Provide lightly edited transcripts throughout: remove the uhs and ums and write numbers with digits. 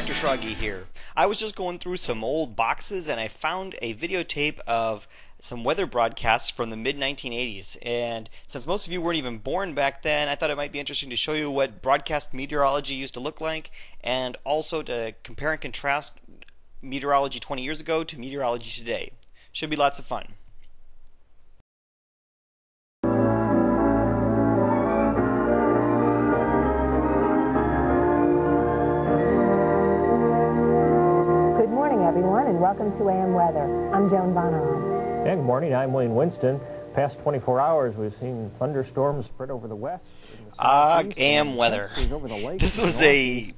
Dr. Shruggy here. I was just going through some old boxes and I found a videotape of some weather broadcasts from the mid-1980s. And since most of you weren't even born back then, I thought it might be interesting to show you what broadcast meteorology used to look like, and also to compare and contrast meteorology 20 years ago to meteorology today. Should be lots of fun. Everyone, and welcome to AM Weather. I'm Joan Bonham. Good morning, I'm Wayne Winston. Past 24 hours, we've seen thunderstorms spread over the west. AM Weather. This was a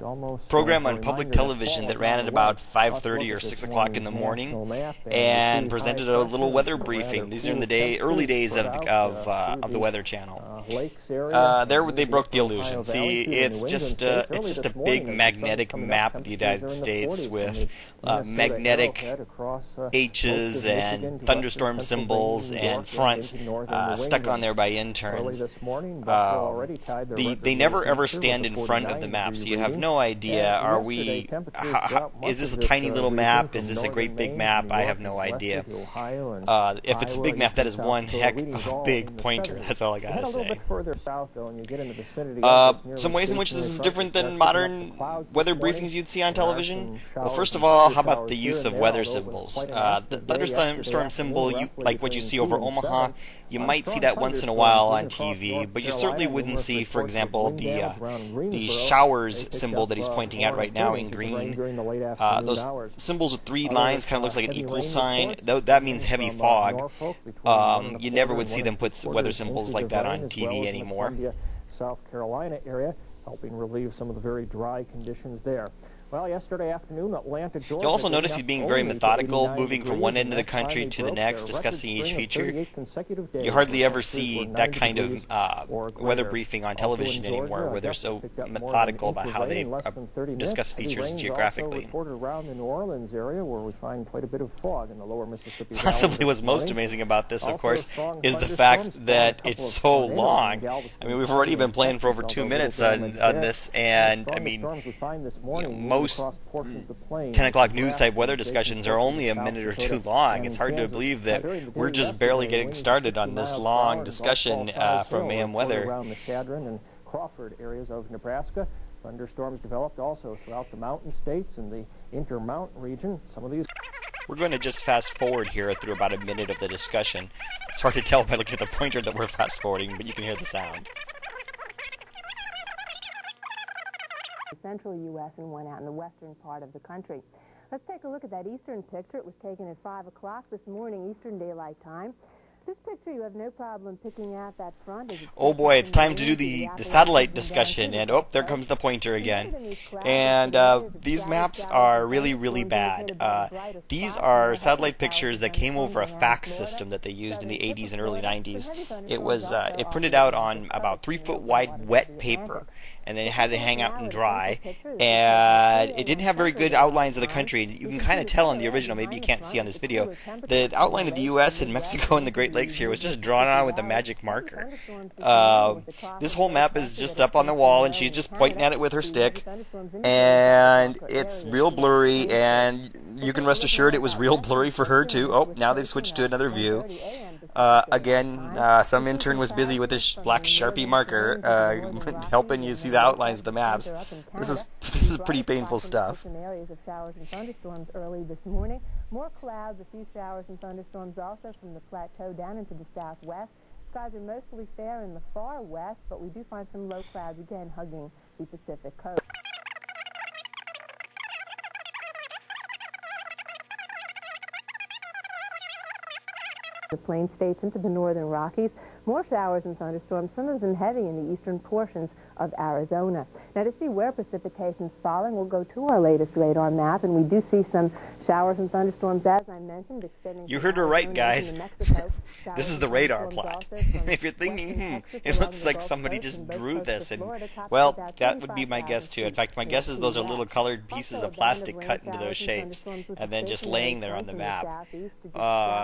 program on public television that ran at about 5:30 or 6 o'clock in the morning and presented a little weather briefing. These are in the early days of the Weather Channel. There they broke the illusion. See, it's just a big magnetic map of the United States with magnetic H's and thunderstorm symbols and fronts stuck on there by interns. They never ever stand in front of the map, so you have no idea, is this a tiny little map? Is this a great big map? I have no idea. If it's a big map, that is one heck of a big pointer. That's all I gotta say. Some ways in which this is different than modern weather briefings you'd see on television. Well, first of all, how about the use of weather symbols? The thunderstorm symbol, like what you see over Omaha, you might see that once in a while on TV, but you certainly wouldn't see, for example, the showers symbol that he's pointing at right now in green. Those symbols with three lines kind of looks like an equal sign. That means heavy fog. You never would see them put weather symbols like that on TV anymore. South Carolina area, helping relieve some of the very dry conditions there. Well, yesterday afternoon, Atlanta, Georgia. You'll also notice he's being very methodical, moving from one end of the country to the next, discussing each feature. You hardly ever see that kind of weather briefing on television anymore, where they're so methodical about how they discuss features geographically. Possibly what's most amazing about this, of course, is the fact that it's so long. I mean, we've already been playing for over 2 minutes on this, and I mean, most 10 o'clock news type weather discussions are only a minute or two long. It's hard to believe that we're just barely getting started on this long discussion from AM Weather. Around the Chadron and Crawford areas of Nebraska. Thunderstorms developed also throughout the mountain states and the Intermountain region. Some of these. We're going to just fast forward here through about a minute of the discussion. It's hard to tell by looking at the pointer that we're fast forwarding, but you can hear the sound. The central U.S. and one out in the western part of the country. Let's take a look at that eastern picture. It was taken at 5 o'clock this morning, Eastern Daylight Time. This picture, you have no problem picking out that front. Oh boy, it's time to do the satellite discussion, and oh, there comes the pointer again. And these maps are really, really bad. These are satellite pictures that came over a fax system that they used in the 80s and early 90s. It printed out on about 3-foot wide wet paper, and then it had to hang out and dry, and it didn't have very good outlines of the country. You can kind of tell in the original, maybe you can't see on this video, the outline of the U.S. and Mexico and the Great Lakes here was just drawn on with a magic marker. This whole map is just up on the wall, and she's just pointing at it with her stick, and it's real blurry, and you can rest assured it was real blurry for her too. Oh, now they've switched to another view. Again, some intern was busy with his black Sharpie marker, helping you see the outlines of the maps. This is pretty painful stuff. Some areas of showers and thunderstorms early this morning. More clouds, a few showers and thunderstorms also from the plateau down into the southwest. Skies are mostly fair in the far west, but we do find some low clouds again hugging the Pacific coast. The Plain States into the northern Rockies. More showers and thunderstorms, some of them heavy in the eastern portions of Arizona. Now, to see where precipitation is falling, we'll go to our latest radar map, and we do see some showers and thunderstorms, as I mentioned, extending. You heard her right, guys. This is the radar plot. If you're thinking, it looks like somebody just drew this, and well, that would be my guess too. In fact, my guess is those are little colored pieces of plastic cut into those shapes, and then just laying there on the map,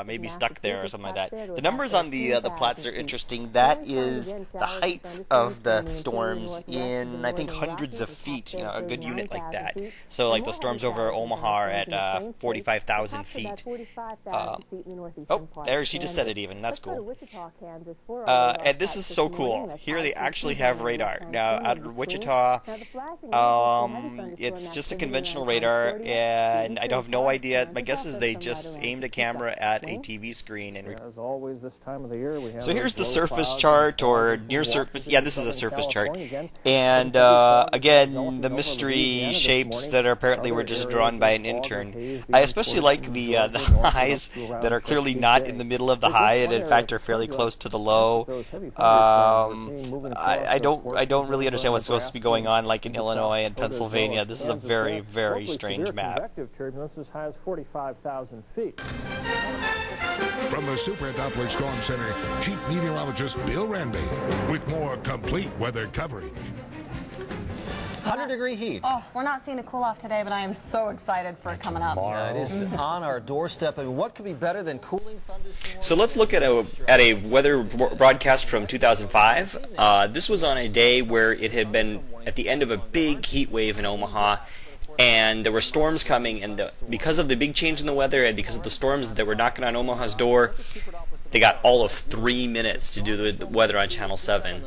maybe stuck there or something like that. The numbers on the plots are interesting. interesting. That is the heights of the storms in, I think, hundreds of feet, a good unit like that. So like the storms over Omaha are at 45,000 feet. Oh, there, she just said it even. That's cool. And this is so cool. Here they actually have radar. Now, out of Wichita, it's just a conventional radar, and I have no idea. My guess is they just aimed a camera at a TV screen. And as always this time of the year, we have so here's the surface chart, or near surface. Yeah, this is a surface chart. And again, the mystery shapes that are apparently were just drawn by an intern. I especially like the highs that are clearly not in the middle of the high, and in fact are fairly close to the low. I don't really understand what's supposed to be going on, like in Illinois and Pennsylvania. This is a very, very strange map. Turbulence as high as 45,000 feet. From the Super Doppler Storm Center, Chief Meteorologist Bill Ranby with more complete weather coverage. 100-degree heat. Oh, we're not seeing a cool-off today, but I am so excited for it coming up. Yeah, it is on our doorstep. I mean, what could be better than cooling thunderstorms? So let's look at a weather broadcast from 2005. This was on a day where it had been at the end of a big heat wave in Omaha, and there were storms coming, and because of the big change in the weather and because of the storms that were knocking on Omaha's door, they got all of 3 minutes to do the weather on Channel 7.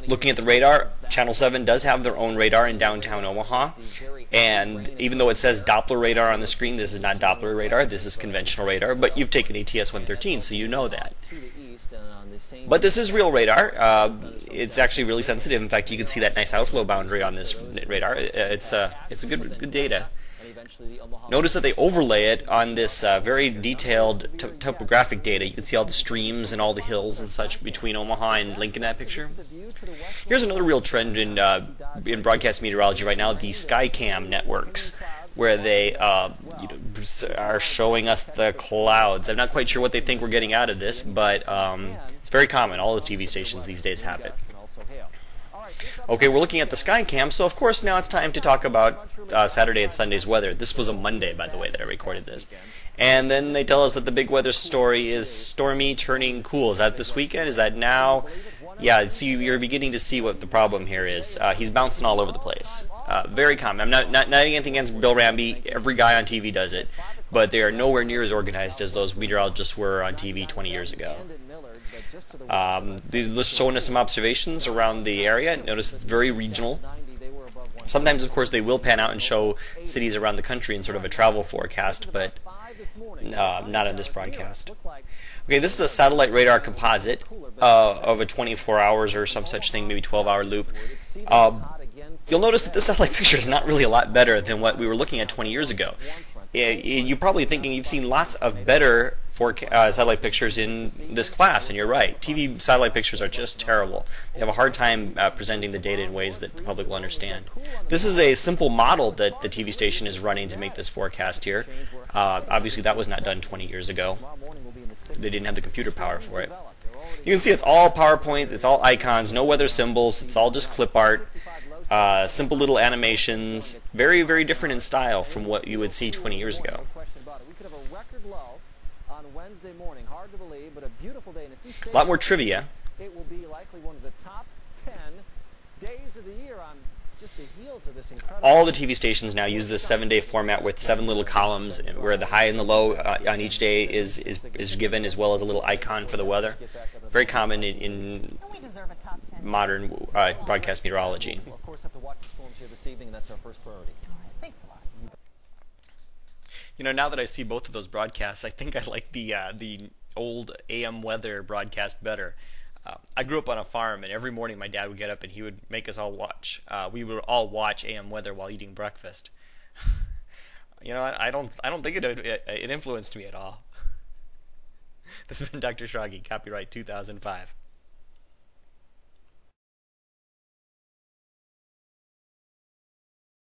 Looking at the radar, Channel 7 does have their own radar in downtown Omaha, and even though it says Doppler radar on the screen, this is not Doppler radar, this is conventional radar, but you've taken ATS-113, so you know that. But this is real radar. It's actually really sensitive. In fact, you can see that nice outflow boundary on this radar. It's a good data. Notice that they overlay it on this very detailed topographic data. You can see all the streams and all the hills and such between Omaha and Lincoln in that picture. Here's another real trend in broadcast meteorology right now, the Skycam networks, where they are showing us the clouds. I'm not quite sure what they think we're getting out of this, but it's very common. All the TV stations these days have it. Okay, we're looking at the Skycam, so of course now it's time to talk about Saturday and Sunday's weather. This was a Monday, by the way, that I recorded this. And then they tell us that the big weather story is stormy turning cool. Is that this weekend? Is that now? Yeah, so you're beginning to see what the problem here is. He's bouncing all over the place. Very common. I'm not anything against Bill Ranby. Every guy on TV does it. But they are nowhere near as organized as those meteorologists were on TV 20 years ago. They're showing us some observations around the area. Notice it's very regional. Sometimes, of course, they will pan out and show cities around the country in sort of a travel forecast, but not on this broadcast. Okay, this is a satellite radar composite of a 24 hours or some such thing, maybe 12-hour loop. You'll notice that this satellite picture is not really a lot better than what we were looking at 20 years ago. You're probably thinking you've seen lots of better satellite pictures in this class, and you're right. TV satellite pictures are just terrible. They have a hard time presenting the data in ways that the public will understand. This is a simple model that the TV station is running to make this forecast here. Obviously, that was not done 20 years ago. They didn't have the computer power for it. You can see it's all PowerPoint, it's all icons, no weather symbols, it's all just clip art. Simple little animations, very, very different in style from what you would see 20 years ago. A lot more trivia. It will be likely one of the top 10 days of the year on just the heels of this incredible. All the TV stations now use this 7-day format with 7 little columns where the high and the low on each day is given, as well as a little icon for the weather. Very common in modern broadcast meteorology. We'll, of course, have to watch the storms here this evening, and that's our first priority. All right, thanks a lot. You know, now that I see both of those broadcasts, I think I like the old AM weather broadcast better. I grew up on a farm, and every morning my dad would get up and he would make us all watch. We would all watch AM weather while eating breakfast. You know, I don't think it influenced me at all. This has been Dr. Shraggy, copyright 2005.